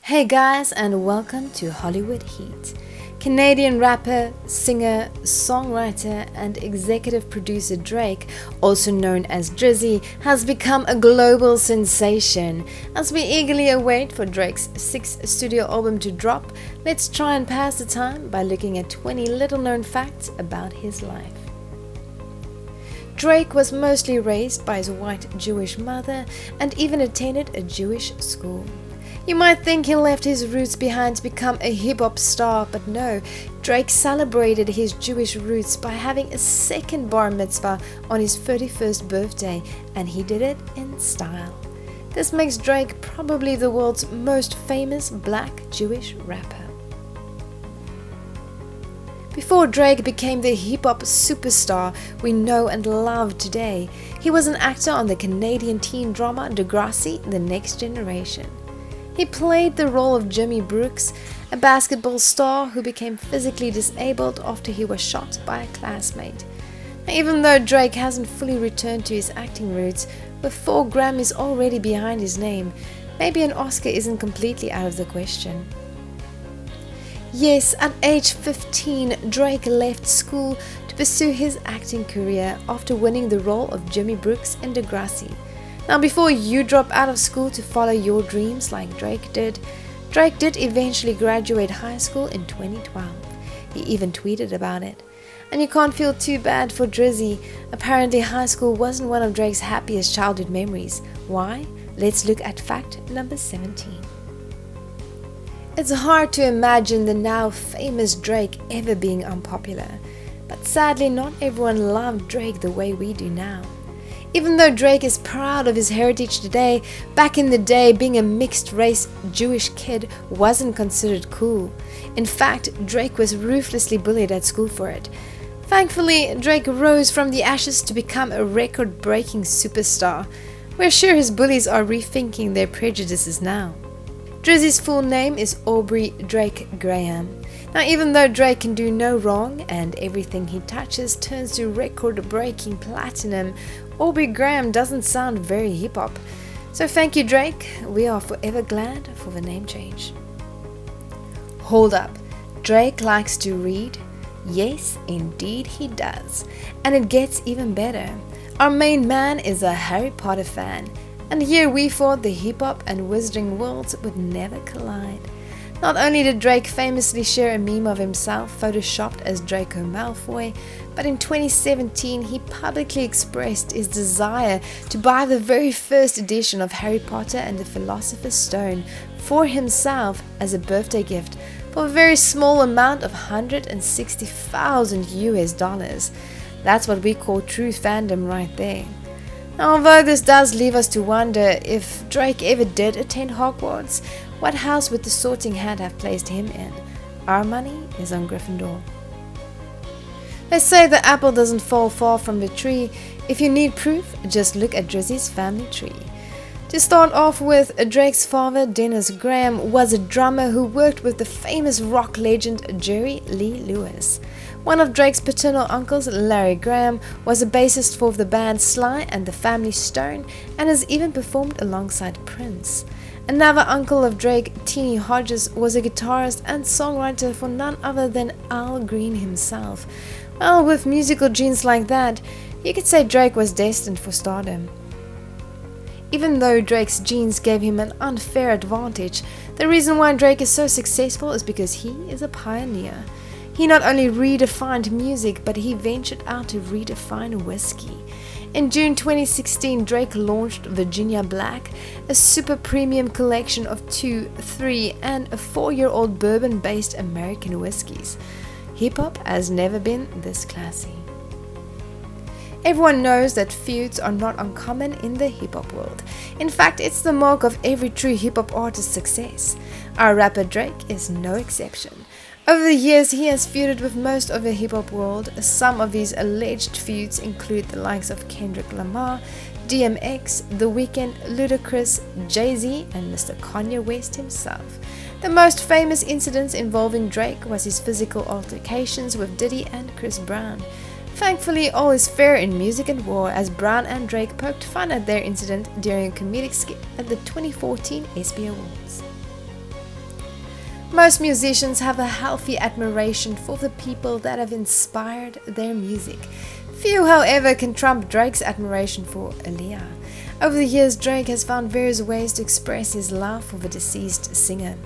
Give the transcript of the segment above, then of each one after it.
Hey guys, and welcome to Hollywood Heat. Canadian rapper, singer, songwriter, and executive producer Drake, also known as Drizzy, has become a global sensation. As we eagerly await for Drake's 6th studio album to drop, let's try and pass the time by looking at 20 little-known facts about his life. Drake was mostly raised by his white Jewish mother and even attended a Jewish school. You might think he left his roots behind to become a hip-hop star, but no, Drake celebrated his Jewish roots by having a second bar mitzvah on his 31st birthday, and he did it in style. This makes Drake probably the world's most famous black Jewish rapper. Before Drake became the hip-hop superstar we know and love today, he was an actor on the Canadian teen drama DEGRASSI, The Next Generation. He played the role of Jimmy Brooks, a basketball star who became physically disabled after he was shot by a classmate. Now, even though Drake hasn't fully returned to his acting roots, with 4 Grammys already behind his name, maybe an Oscar isn't completely out of the question. Yes, at age 15, Drake left school to pursue his acting career after winning the role of Jimmy Brooks in DEGRASSI. Now, before you drop out of school to follow your dreams like Drake did eventually graduate high school in 2012. He even tweeted about it. And you can't feel too bad for Drizzy. Apparently high school wasn't one of Drake's happiest childhood memories. Why? Let's look at fact number 17. It's hard to imagine the now famous Drake ever being unpopular. But sadly, not everyone loved Drake the way we do now. Even though Drake is proud of his heritage today, back in the day, being a mixed-race Jewish kid wasn't considered cool. In fact, Drake was ruthlessly bullied at school for it. Thankfully, Drake rose from the ashes to become a record-breaking superstar. We're sure his bullies are rethinking their prejudices now. Drizzy's full name is Aubrey Drake Graham. Now, even though Drake can do no wrong and everything he touches turns to record-breaking platinum, Aubrey Graham doesn't sound very hip-hop. So thank you, Drake. We are forever glad for the name change. Hold up. Drake likes to read? Yes, indeed he does. And it gets even better. Our main man is a Harry Potter fan. And here we thought the hip-hop and wizarding worlds would never collide. Not only did Drake famously share a meme of himself photoshopped as Draco Malfoy, but in 2017 he publicly expressed his desire to buy the very first edition of Harry Potter and the Philosopher's Stone for himself as a birthday gift for a very small amount of $160,000 US. That's what we call true fandom right there. Now, although this does leave us to wonder if Drake ever did attend Hogwarts, what house would the Sorting Hat have placed him in? Our money is on Gryffindor. They say the apple doesn't fall far from the tree. If you need proof, just look at Drizzy's family tree. To start off with, Drake's father, Dennis Graham, was a drummer who worked with the famous rock legend Jerry Lee Lewis. One of Drake's paternal uncles, Larry Graham, was a bassist for the band Sly and the Family Stone and has even performed alongside Prince. Another uncle of Drake, Teenie Hodges, was a guitarist and songwriter for none other than Al Green himself. Well, with musical genes like that, you could say Drake was destined for stardom. Even though Drake's genes gave him an unfair advantage, the reason why Drake is so successful is because he is a pioneer. He not only redefined music, but he ventured out to redefine whiskey. In June 2016, Drake launched Virginia Black, a super premium collection of 2, 3, and a 4-year-old bourbon-based American whiskeys. Hip-hop has never been this classy. Everyone knows that feuds are not uncommon in the hip-hop world. In fact, it's the mark of every true hip-hop artist's success. Our rapper Drake is no exception. Over the years, he has feuded with most of the hip-hop world. Some of these alleged feuds include the likes of Kendrick Lamar, DMX, The Weeknd, Ludacris, Jay-Z, and Mr. Kanye West himself. The most famous incidents involving Drake was his physical altercations with Diddy and Chris Brown. Thankfully, all is fair in music and war, as Brown and Drake poked fun at their incident during a comedic skit at the 2014 ESPYS Awards. Most musicians have a healthy admiration for the people that have inspired their music. Few, however, can trump Drake's admiration for Aaliyah. Over the years, Drake has found various ways to express his love for the deceased singer.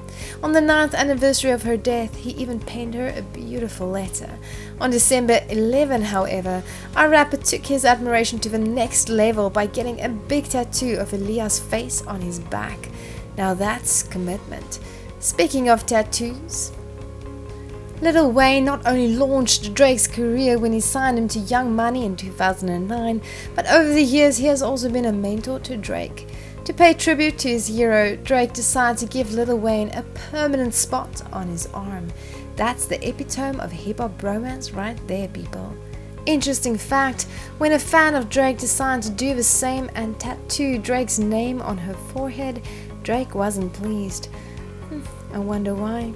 On the 9th anniversary of her death, he even penned her a beautiful letter. On December 11, however, our rapper took his admiration to the next level by getting a big tattoo of Aaliyah's face on his back. Now that's commitment. Speaking of tattoos, Lil Wayne not only launched Drake's career when he signed him to Young Money in 2009, but over the years he has also been a mentor to Drake. To pay tribute to his hero, Drake decided to give Lil Wayne a permanent spot on his arm. That's the epitome of hip-hop bromance right there, people. Interesting fact, when a fan of Drake decided to do the same and tattoo Drake's name on her forehead, Drake wasn't pleased. I wonder why.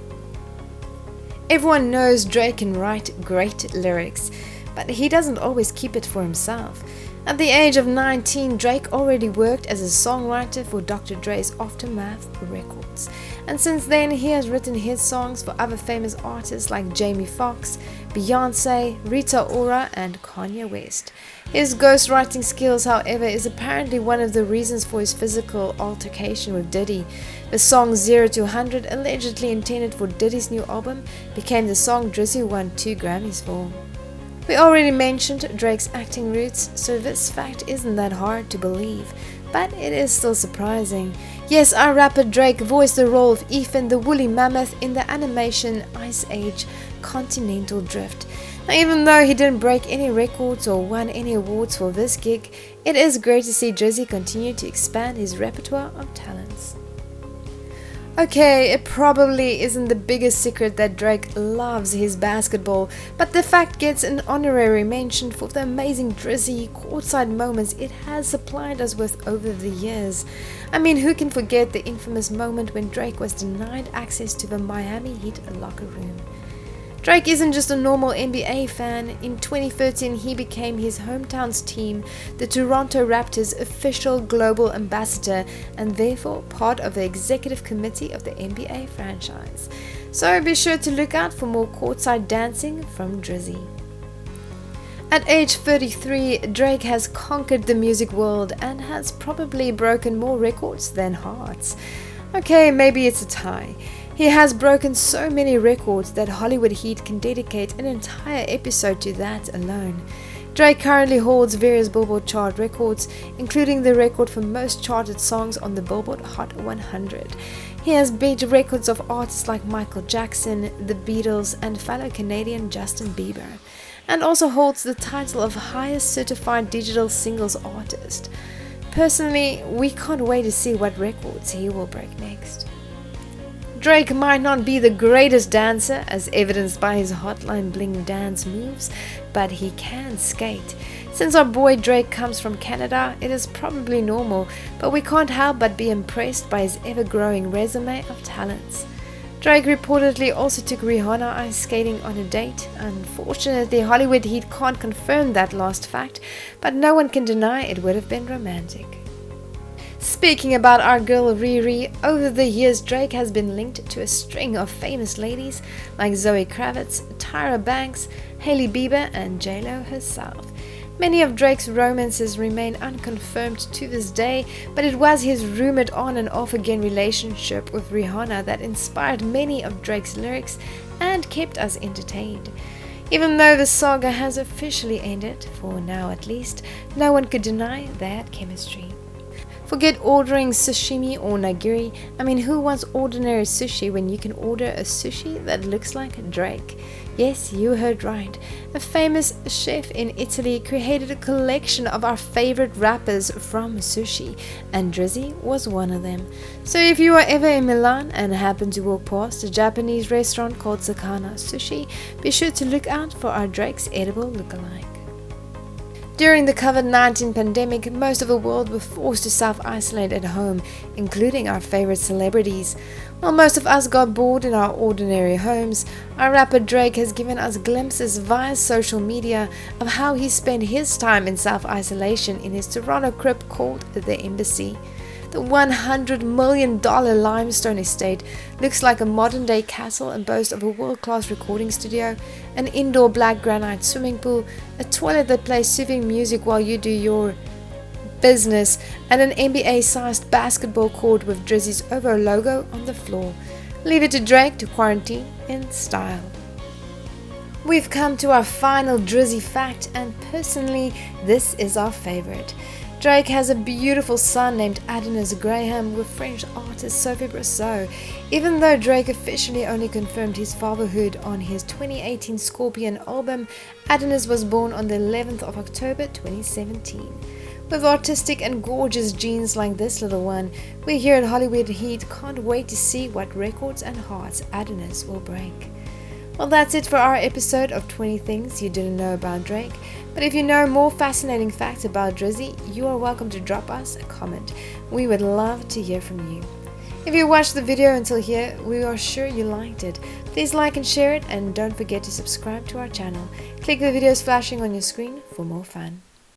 Everyone knows Drake can write great lyrics, but he doesn't always keep it for himself. At the age of 19, Drake already worked as a songwriter for Dr. Dre's Aftermath Records, and since then he has written hit songs for other famous artists like Jamie Foxx, Beyonce, Rita Ora, and Kanye West. His ghostwriting skills, however, is apparently one of the reasons for his physical altercation with Diddy. The song 0 to 100, allegedly intended for Diddy's new album, became the song Drizzy won 2 Grammys for. We already mentioned Drake's acting roots, so this fact isn't that hard to believe, but it is still surprising. Yes, our rapper Drake voiced the role of Ethan the Woolly Mammoth in the animation Ice Age Continental Drift. Now, even though he didn't break any records or won any awards for this gig, it is great to see Drizzy continue to expand his repertoire of talents. Okay, it probably isn't the biggest secret that Drake loves his basketball, but the fact gets an honorary mention for the amazing Drizzy courtside moments it has supplied us with over the years. I mean, who can forget the infamous moment when Drake was denied access to the Miami Heat locker room? Drake isn't just a normal NBA fan. In 2013, he became his hometown's team, the Toronto Raptors' official global ambassador and therefore part of the executive committee of the NBA franchise. So be sure to look out for more courtside dancing from Drizzy. At age 33, Drake has conquered the music world and has probably broken more records than hearts. Okay, maybe it's a tie. He has broken so many records that Hollywood Heat can dedicate an entire episode to that alone. Drake currently holds various Billboard chart records, including the record for most charted songs on the Billboard Hot 100. He has beat records of artists like Michael Jackson, the Beatles, and fellow Canadian Justin Bieber, and also holds the title of highest certified digital singles artist. Personally, we can't wait to see what records he will break next. Drake might not be the greatest dancer, as evidenced by his hotline bling dance moves, but he can skate. Since our boy Drake comes from Canada, it is probably normal, but we can't help but be impressed by his ever-growing resume of talents. Drake reportedly also took Rihanna ice skating on a date. Unfortunately, Hollywood Heat can't confirm that last fact, but no one can deny it would have been romantic. Speaking about our girl Riri, over the years Drake has been linked to a string of famous ladies like Zoe Kravitz, Tyra Banks, Hailey Bieber, and J-Lo herself. Many of Drake's romances remain unconfirmed to this day, but it was his rumored on and off again relationship with Rihanna that inspired many of Drake's lyrics and kept us entertained. Even though the saga has officially ended, for now at least, no one could deny that chemistry. Forget ordering sashimi or nigiri. I mean, who wants ordinary sushi when you can order a sushi that looks like Drake? Yes, you heard right. A famous chef in Italy created a collection of our favorite rappers from sushi, and Drizzy was one of them. So if you are ever in Milan and happen to walk past a Japanese restaurant called Sakana Sushi, be sure to look out for our Drake's edible lookalike. During the COVID-19 pandemic, most of the world were forced to self-isolate at home, including our favorite celebrities. While most of us got bored in our ordinary homes, our rapper Drake has given us glimpses via social media of how he spent his time in self-isolation in his Toronto crib called The Embassy. The $100 million limestone estate looks like a modern-day castle and boasts of a world-class recording studio, an indoor black granite swimming pool, a toilet that plays soothing music while you do your business, and an NBA-sized basketball court with Drizzy's over logo on the floor. Leave it to Drake to quarantine in style. We've come to our final Drizzy fact, and personally, this is our favorite. Drake has a beautiful son named Adonis Graham with French artist Sophie Brasseur. Even though Drake officially only confirmed his fatherhood on his 2018 Scorpion album, Adonis was born on the 11th of October 2017. With artistic and gorgeous genes like this little one, we here at Hollywood Heat can't wait to see what records and hearts Adonis will break. Well, that's it for our episode of 20 Things You Didn't Know About Drake. But if you know more fascinating facts about Drizzy, you are welcome to drop us a comment. We would love to hear from you. If you watched the video until here, we are sure you liked it. Please like and share it, and don't forget to subscribe to our channel. Click the videos flashing on your screen for more fun.